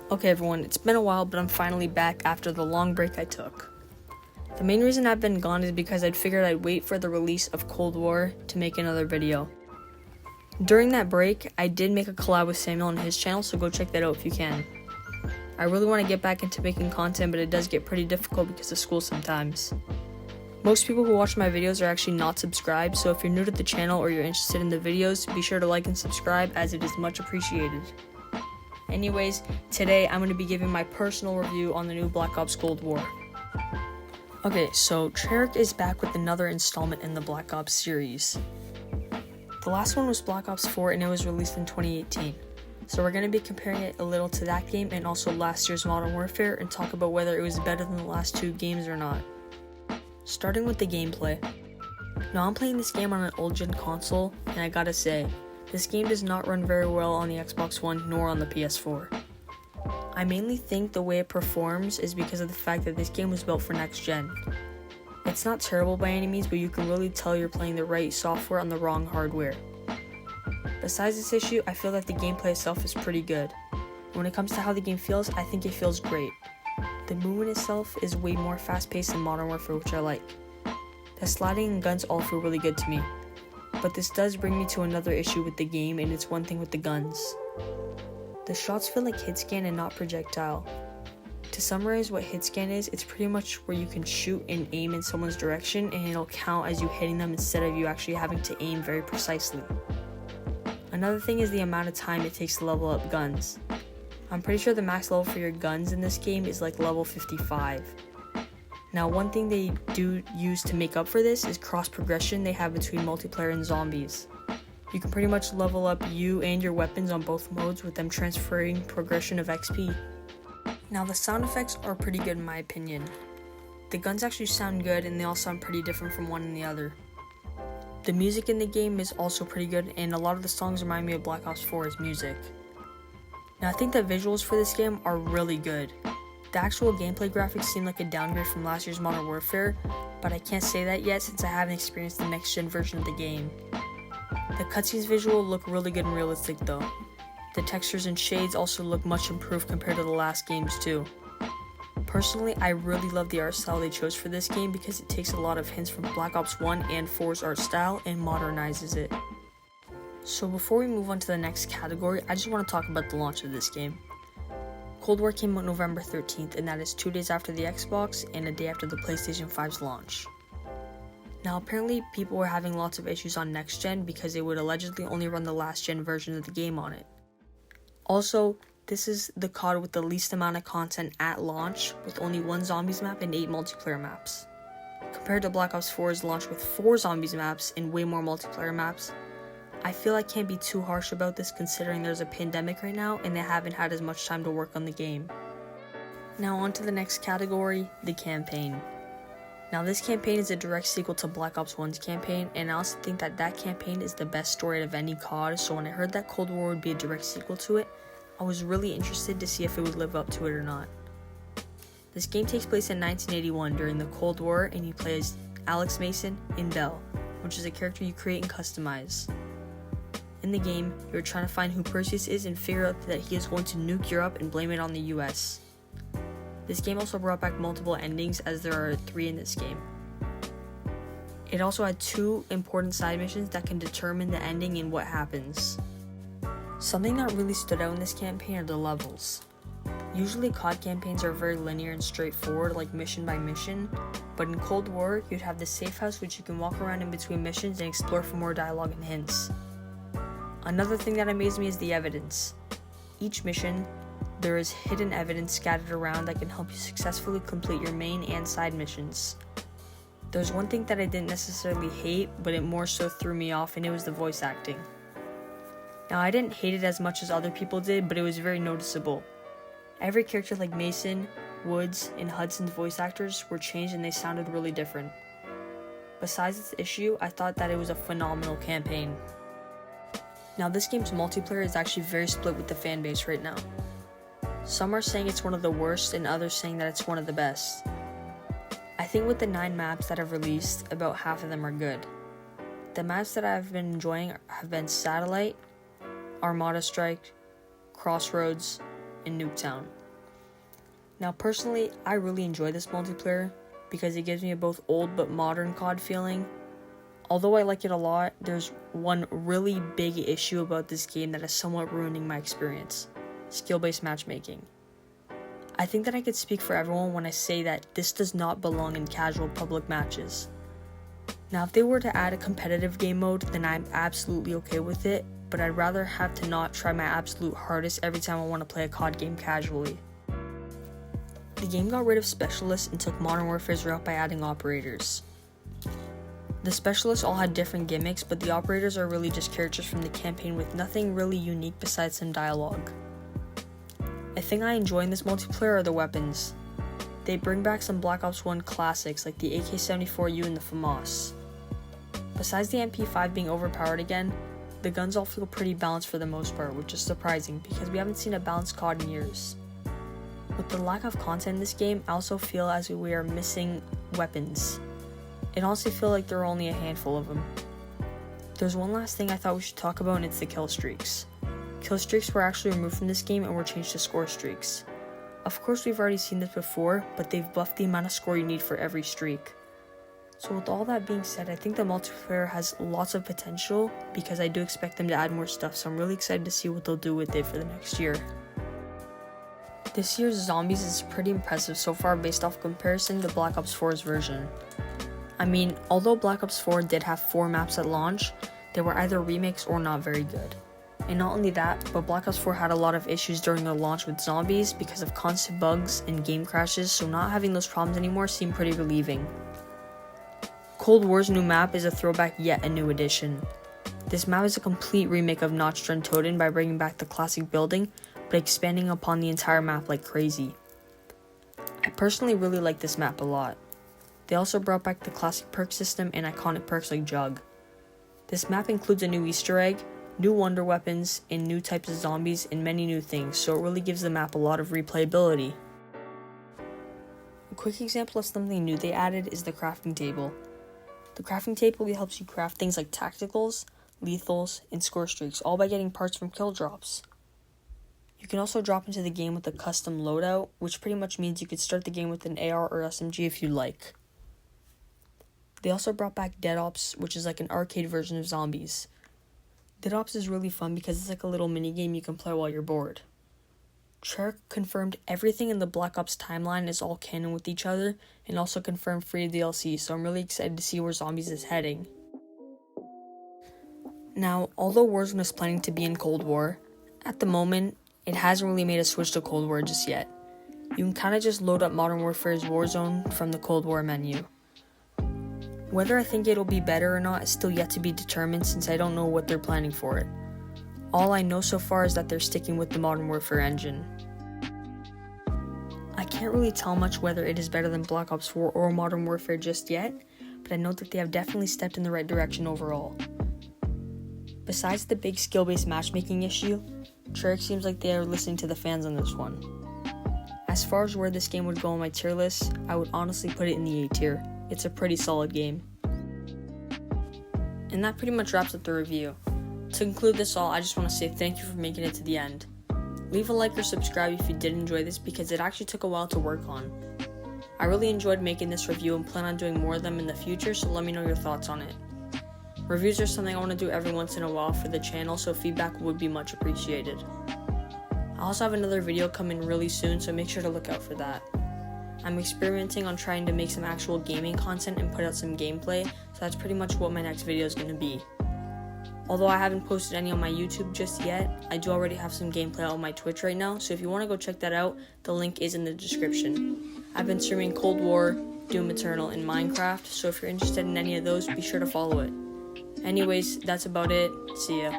Okay everyone, it's been a while, but I'm finally back after the long break I took. The main reason I've been gone is because I'd figured I'd wait for the release of Cold War to make another video. During that break, I did make a collab with Samuel on his channel, so go check that out if you can. I really want to get back into making content, but it does get pretty difficult because of school sometimes. Most people who watch my videos are actually not subscribed, so if you're new to the channel or you're interested in the videos, be sure to like and subscribe as it is much appreciated. Anyways, today I'm going to be giving my personal review on the new Black Ops Cold War. Okay, so Treyarch is back with another installment in the Black Ops series. The last one was Black Ops 4 and it was released in 2018. So we're going to be comparing it a little to that game and also last year's Modern Warfare and talk about whether it was better than the last two games or not. Starting with the gameplay. Now I'm playing this game on an old gen console and I gotta say, this game does not run very well on the Xbox One nor on the PS4. I mainly think the way it performs is because of the fact that this game was built for next gen. It's not terrible by any means, but you can really tell you're playing the right software on the wrong hardware. Besides this issue, I feel that the gameplay itself is pretty good. When it comes to how the game feels, I think it feels great. The movement itself is way more fast-paced than Modern Warfare, which I like. The sliding and guns all feel really good to me. But this does bring me to another issue with the game, and it's one thing with the guns. The shots feel like hit scan and not projectile. To summarize what hit scan is, it's pretty much where you can shoot and aim in someone's direction and it'll count as you hitting them instead of you actually having to aim very precisely. Another thing is the amount of time it takes to level up guns. I'm pretty sure the max level for your guns in this game is like level 55. Now one thing they do use to make up for this is cross progression they have between multiplayer and zombies. You can pretty much level up you and your weapons on both modes with them transferring progression of XP. Now the sound effects are pretty good in my opinion. The guns actually sound good and they all sound pretty different from one and the other. The music in the game is also pretty good and a lot of the songs remind me of Black Ops 4's music. Now I think the visuals for this game are really good. The actual gameplay graphics seem like a downgrade from last year's Modern Warfare, but I can't say that yet since I haven't experienced the next gen version of the game. The cutscenes visual look really good and realistic though. The textures and shades also look much improved compared to the last games too. Personally, I really love the art style they chose for this game because it takes a lot of hints from Black Ops 1 and 4's art style and modernizes it. So before we move on to the next category, I just want to talk about the launch of this game. Cold War came out November 13th and that is 2 days after the Xbox and a day after the PlayStation 5's launch. Now apparently people were having lots of issues on next gen because they would allegedly only run the last gen version of the game on it. Also, this is the COD with the least amount of content at launch, with only 1 zombies map and 8 multiplayer maps. Compared to Black Ops 4's launch with 4 zombies maps and way more multiplayer maps, I feel I can't be too harsh about this considering there's a pandemic right now and they haven't had as much time to work on the game. Now on to the next category, the campaign. Now this campaign is a direct sequel to Black Ops 1's campaign, and I also think that that campaign is the best story out of any COD, so when I heard that Cold War would be a direct sequel to it, I was really interested to see if it would live up to it or not. This game takes place in 1981 during the Cold War, and you play as Alex Mason in Bell, which is a character you create and customize. In the game, you're trying to find who Perseus is and figure out that he is going to nuke Europe and blame it on the US. This game also brought back multiple endings as there are 3 in this game. It also had 2 important side missions that can determine the ending and what happens. Something that really stood out in this campaign are the levels. Usually COD campaigns are very linear and straightforward, like mission by mission, but in Cold War, you'd have the safe house which you can walk around in between missions and explore for more dialogue and hints. Another thing that amazed me is the evidence. Each mission, there is hidden evidence scattered around that can help you successfully complete your main and side missions. There's one thing that I didn't necessarily hate, but it more so threw me off, and it was the voice acting. Now I didn't hate it as much as other people did, but it was very noticeable. Every character like Mason, Woods, and Hudson's voice actors were changed and they sounded really different. Besides this issue, I thought that it was a phenomenal campaign. Now this game's multiplayer is actually very split with the fan base right now. Some are saying it's one of the worst and others saying that it's one of the best. I think with the 9 maps that have released, about half of them are good. The maps that I've been enjoying have been Satellite, Armada Strike, Crossroads, in Nuketown. Now personally, I really enjoy this multiplayer because it gives me a both old but modern COD feeling. Although I like it a lot, there's one really big issue about this game that is somewhat ruining my experience: skill-based matchmaking. I think that I could speak for everyone when I say that this does not belong in casual public matches. Now, if they were to add a competitive game mode, then I'm absolutely okay with it, but I'd rather have to not try my absolute hardest every time I want to play a COD game casually. The game got rid of specialists and took Modern Warfare's route by adding operators. The specialists all had different gimmicks, but the operators are really just characters from the campaign with nothing really unique besides some dialogue. A thing I enjoy in this multiplayer are the weapons. They bring back some Black Ops 1 classics like the AK-74U and the FAMAS. Besides the MP5 being overpowered again, the guns all feel pretty balanced for the most part, which is surprising because we haven't seen a balanced COD in years. With the lack of content in this game, I also feel as we are missing weapons. It honestly feels like there are only a handful of them. There's one last thing I thought we should talk about, and it's the kill streaks. Kill streaks were actually removed from this game and were changed to score streaks. Of course, we've already seen this before, but they've buffed the amount of score you need for every streak. So with all that being said, I think the multiplayer has lots of potential because I do expect them to add more stuff, so I'm really excited to see what they'll do with it for the next year. This year's Zombies is pretty impressive so far based off comparison to Black Ops 4's version. I mean, although Black Ops 4 did have 4 maps at launch, they were either remakes or not very good. And not only that, but Black Ops 4 had a lot of issues during the launch with zombies because of constant bugs and game crashes, so not having those problems anymore seemed pretty relieving. Cold War's new map is a throwback yet a new addition. This map is a complete remake of Notched and Toten by bringing back the classic building, but expanding upon the entire map like crazy. I personally really like this map a lot. They also brought back the classic perk system and iconic perks like Jug. This map includes a new Easter egg, new wonder weapons, and new types of zombies and many new things, so it really gives the map a lot of replayability. A quick example of something new they added is the crafting table. The crafting table helps you craft things like tacticals, lethals, and score streaks, all by getting parts from kill drops. You can also drop into the game with a custom loadout, which pretty much means you could start the game with an AR or SMG if you like. They also brought back Dead Ops, which is like an arcade version of zombies. Dead Ops is really fun because it's like a little mini game you can play while you're bored. Treyarch confirmed everything in the Black Ops timeline is all canon with each other, and also confirmed free DLC, so I'm really excited to see where Zombies is heading. Now, although Warzone is planning to be in Cold War, at the moment, it hasn't really made a switch to Cold War just yet. You can kinda just load up Modern Warfare's Warzone from the Cold War menu. Whether I think it'll be better or not is still yet to be determined since I don't know what they're planning for it. All I know so far is that they're sticking with the Modern Warfare engine. I can't really tell much whether it is better than Black Ops 4 or Modern Warfare just yet, but I know that they have definitely stepped in the right direction overall. Besides the big skill-based matchmaking issue, Treyarch seems like they are listening to the fans on this one. As far as where this game would go on my tier list, I would honestly put it in the A tier. It's a pretty solid game. And that pretty much wraps up the review. To conclude this all, I just want to say thank you for making it to the end. Leave a like or subscribe if you did enjoy this because it actually took a while to work on. I really enjoyed making this review and plan on doing more of them in the future, so let me know your thoughts on it. Reviews are something I want to do every once in a while for the channel, so feedback would be much appreciated. I also have another video coming really soon, so make sure to look out for that. I'm experimenting on trying to make some actual gaming content and put out some gameplay, so that's pretty much what my next video is going to be. Although I haven't posted any on my YouTube just yet, I do already have some gameplay on my Twitch right now, so if you want to go check that out, the link is in the description. I've been streaming Cold War, Doom Eternal, and Minecraft, so if you're interested in any of those, be sure to follow it. Anyways, that's about it. See ya.